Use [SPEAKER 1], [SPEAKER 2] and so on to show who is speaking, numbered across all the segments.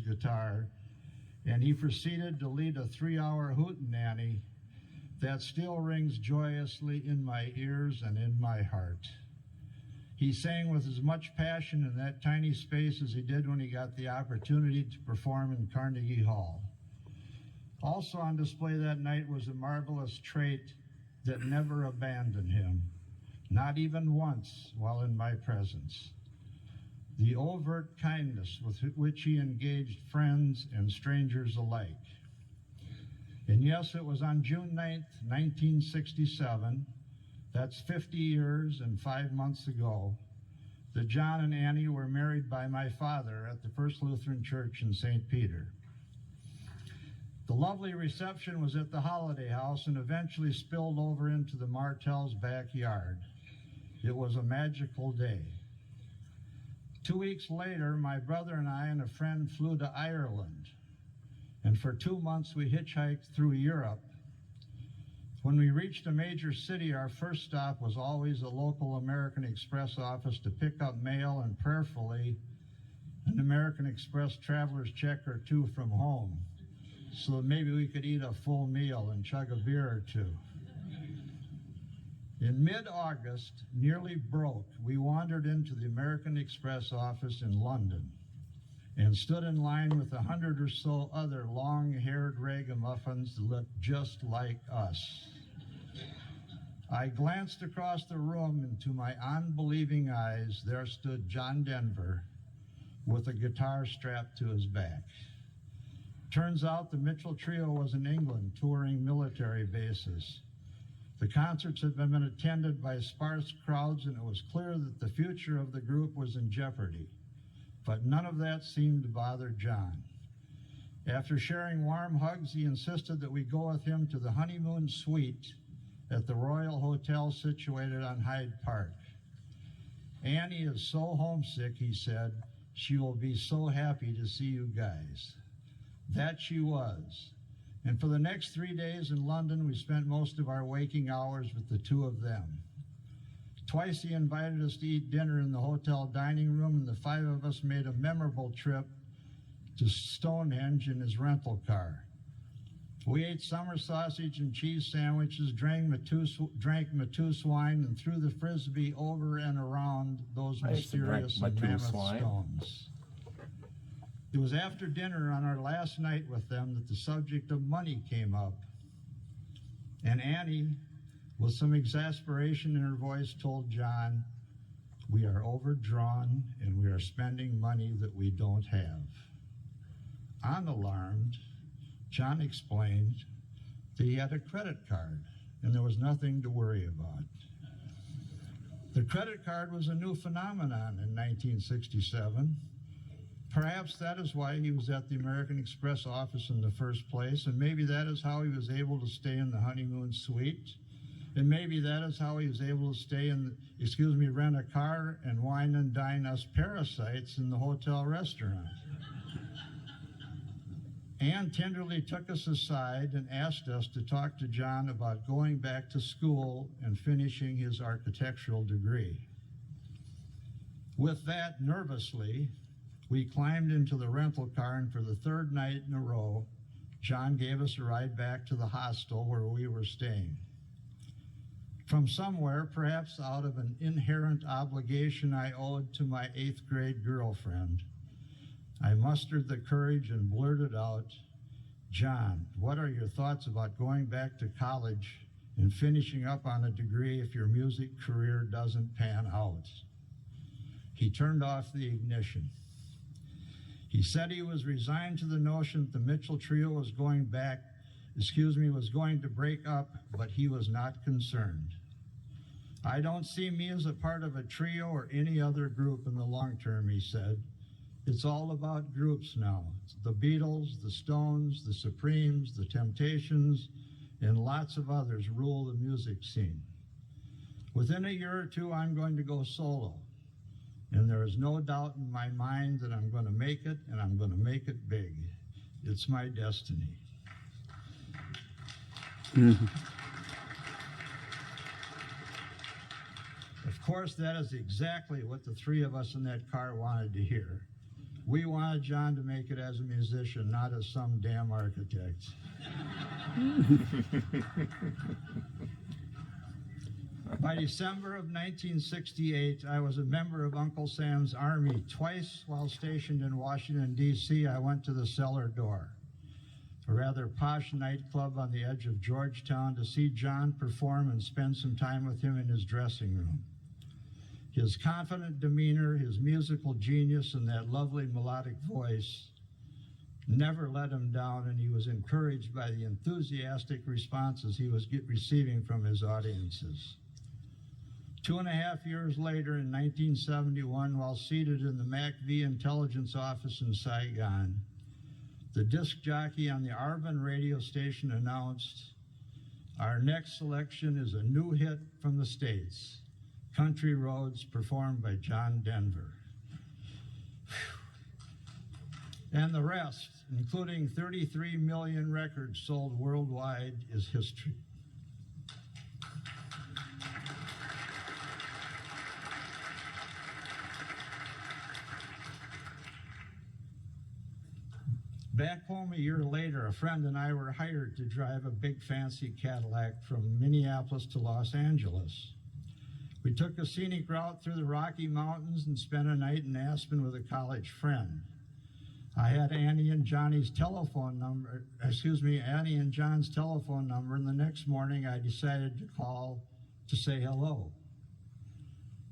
[SPEAKER 1] guitar, and he proceeded to lead a 3-hour hootenanny that still rings joyously in my ears and in my heart. He sang with as much passion in that tiny space as he did when he got the opportunity to perform in Carnegie Hall. Also on display that night was a marvelous trait that never abandoned him, not even once while in my presence: the overt kindness with which he engaged friends and strangers alike. And yes, it was on June 9th, 1967, that's 50 years and 5 months ago, that John and Annie were married by my father at the First Lutheran Church in St. Peter. The lovely reception was at the Holiday House and eventually spilled over into the Martells' backyard. It was a magical day. 2 weeks later, my brother and I and a friend flew to Ireland, and for 2 months we hitchhiked through Europe. When we reached a major city, our first stop was always a local American Express office to pick up mail and prayerfully an American Express traveler's check or two from home, so that maybe we could eat a full meal and chug a beer or two. In mid-August, nearly broke, we wandered into the American Express office in London and stood in line with 100 or so other long-haired ragamuffins that looked just like us. I glanced across the room, and to my unbelieving eyes, there stood John Denver with a guitar strapped to his back. Turns out the Mitchell Trio was in England touring military bases. The concerts had been attended by sparse crowds, and it was clear that the future of the group was in jeopardy. But none of that seemed to bother John. After sharing warm hugs, he insisted that we go with him to the honeymoon suite at the Royal Hotel situated on Hyde Park. Annie is so homesick, he said. She will be so happy to see you guys. That she was. And for the next 3 days in London, we spent most of our waking hours with the two of them. Twice he invited us to eat dinner in the hotel dining room, and the 5 of us made a memorable trip to Stonehenge in his rental car. We ate summer sausage and cheese sandwiches, drank Matus wine, and threw the Frisbee over and around those mysterious and mammoth stones. It was after dinner on our last night with them that the subject of money came up. And Annie, with some exasperation in her voice, told John, "We are overdrawn and we are spending money that we don't have." Unalarmed, John explained that he had a credit card and there was nothing to worry about. The credit card was a new phenomenon in 1967. Perhaps that is why he was at the American Express office in the first place, and maybe that is how he was able to stay in the honeymoon suite, and maybe that is how he was able to stay in, rent a car and wine and dine us parasites in the hotel restaurant. Anne tenderly took us aside and asked us to talk to John about going back to school and finishing his architectural degree. With that, nervously, we climbed into the rental car, and for the 3rd night in a row, John gave us a ride back to the hostel where we were staying. From somewhere, perhaps out of an inherent obligation I owed to my 8th grade girlfriend, I mustered the courage and blurted out, "John, what are your thoughts about going back to college and finishing up on a degree if your music career doesn't pan out?" He turned off the ignition. He said he was resigned to the notion that the Mitchell Trio was going to break up, but he was not concerned. "I don't see me as a part of a trio or any other group in the long term," he said. "It's all about groups now. The Beatles, the Stones, the Supremes, the Temptations, and lots of others rule the music scene. Within a year or two, I'm going to go solo. And there is no doubt in my mind that I'm going to make it, and I'm going to make it big. It's my destiny." Of course, that is exactly what the 3 of us in that car wanted to hear. We wanted John to make it as a musician, not as some damn architect. By December of 1968, I was a member of Uncle Sam's Army. Twice while stationed in Washington, D.C., I went to the Cellar Door, a rather posh nightclub on the edge of Georgetown, to see John perform and spend some time with him in his dressing room. His confident demeanor, his musical genius, and that lovely melodic voice never let him down, and he was encouraged by the enthusiastic responses he was receiving from his audiences. 2.5 years later, in 1971, while seated in the MACV intelligence office in Saigon, the disc jockey on the Arvin radio station announced, "Our next selection is a new hit from the States, Country Roads, performed by John Denver." And the rest, including 33 million records sold worldwide, is history. Back home a year later, a friend and I were hired to drive a big fancy Cadillac from Minneapolis to Los Angeles. We took a scenic route through the Rocky Mountains and spent a night in Aspen with a college friend. I had Annie and John's telephone number, and the next morning I decided to call to say hello.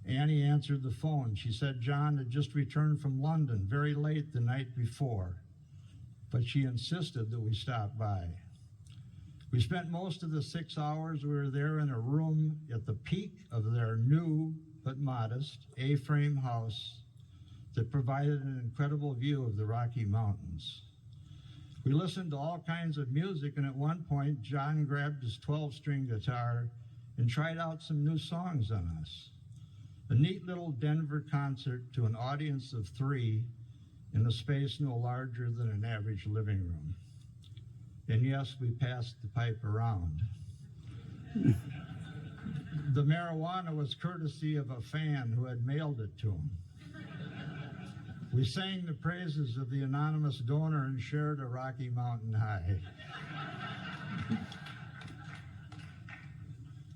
[SPEAKER 1] Annie answered the phone. She said John had just returned from London very late the night before, but she insisted that we stop by. We spent most of the 6 hours we were there in a room at the peak of their new but modest A-frame house that provided an incredible view of the Rocky Mountains. We listened to all kinds of music, and at one point, John grabbed his 12-string guitar and tried out some new songs on us. A neat little Denver concert to an audience of 3 in a space no larger than an average living room. And yes, we passed the pipe around. The marijuana was courtesy of a fan who had mailed it to him. We sang the praises of the anonymous donor and shared a Rocky Mountain high.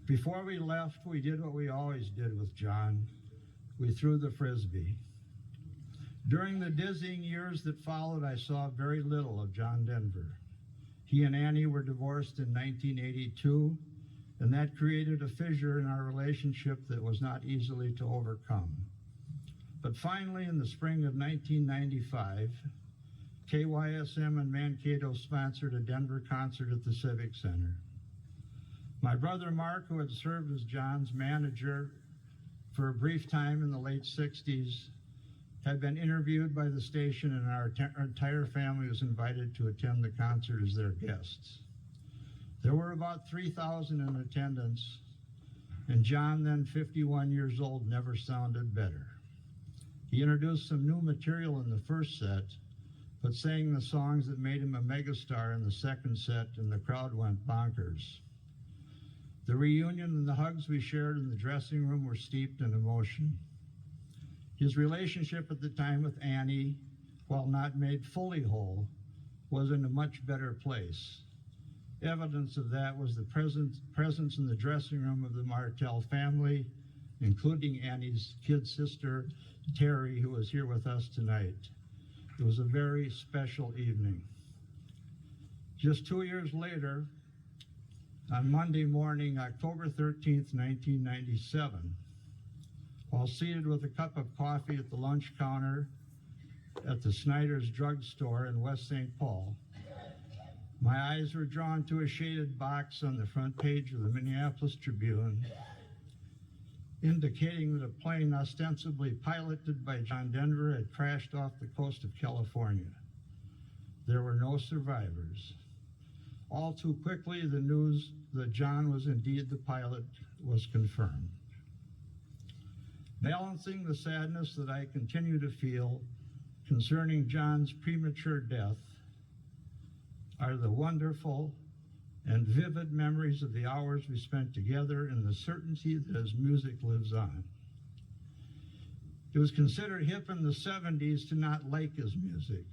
[SPEAKER 1] Before we left, we did what we always did with John. We threw the Frisbee. During the dizzying years that followed, I saw very little of John Denver. He and Annie were divorced in 1982, and that created a fissure in our relationship that was not easily to overcome. But finally, in the spring of 1995, KYSM and Mankato sponsored a Denver concert at the Civic Center. My brother Mark, who had served as John's manager for a brief time in the late 60s, had been interviewed by the station, and our entire family was invited to attend the concert as their guests. There were about 3,000 in attendance, and John, then 51 years old, never sounded better. He introduced some new material in the first set, but sang the songs that made him a megastar in the second set, and the crowd went bonkers. The reunion and the hugs we shared in the dressing room were steeped in emotion. His relationship at the time with Annie, while not made fully whole, was in a much better place. Evidence of that was the presence in the dressing room of the Martell family, including Annie's kid sister, Terry, who is here with us tonight. It was a very special evening. Just 2 years later, on Monday morning, October 13th, 1997, while seated with a cup of coffee at the lunch counter at the Snyder's drugstore in West St. Paul, my eyes were drawn to a shaded box on the front page of the Minneapolis Tribune, indicating that a plane ostensibly piloted by John Denver had crashed off the coast of California. There were no survivors. All too quickly, the news that John was indeed the pilot was confirmed. Balancing the sadness that I continue to feel concerning John's premature death are the wonderful and vivid memories of the hours we spent together and the certainty that his music lives on. It was considered hip in the 70s to not like his music.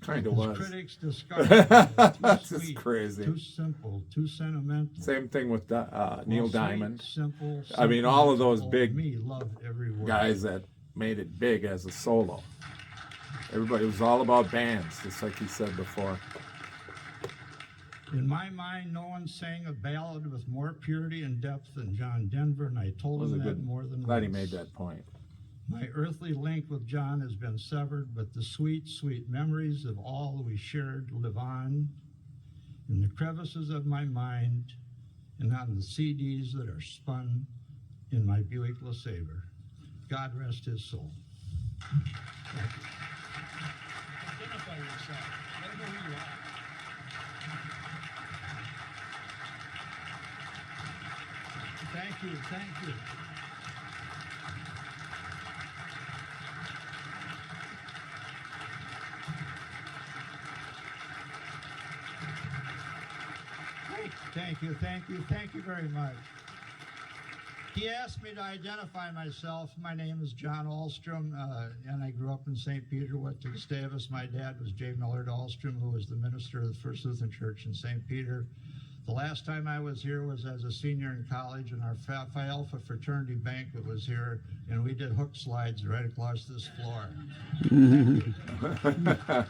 [SPEAKER 2] Kind of
[SPEAKER 1] His
[SPEAKER 2] was.
[SPEAKER 1] critics discarded it. Too
[SPEAKER 2] That's just
[SPEAKER 1] sweet,
[SPEAKER 2] crazy.
[SPEAKER 1] too simple, too sentimental.
[SPEAKER 2] Same thing with Neil
[SPEAKER 1] Well, sweet,
[SPEAKER 2] Diamond.
[SPEAKER 1] simple,
[SPEAKER 2] I mean, all of those
[SPEAKER 1] sentimental,
[SPEAKER 2] big
[SPEAKER 1] me loved every word.
[SPEAKER 2] guys that made it big as a solo. Everybody, it was all about bands, just like he said before.
[SPEAKER 1] In my mind, no one sang a ballad with more purity and depth than John Denver, and I told him that more than
[SPEAKER 2] Glad he
[SPEAKER 1] once.
[SPEAKER 2] made that point.
[SPEAKER 1] My earthly link with John has been severed, but the sweet, sweet memories of all we shared live on in the crevices of my mind and on the CDs that are spun in my Buick LeSabre. God rest his soul. Thank you. Identify yourself. Let them know who you are. Thank you, thank you. Thank you very much. He asked me to identify myself. My name is John Ahlstrom, and I grew up in St. Peter, went to Gustavus. My dad was J. Millard Ahlstrom, who was the minister of the First Lutheran Church in St. Peter. The last time I was here was as a senior in college, and our Phi Alpha fraternity banquet was here, and we did hook slides right across this floor. Thank you.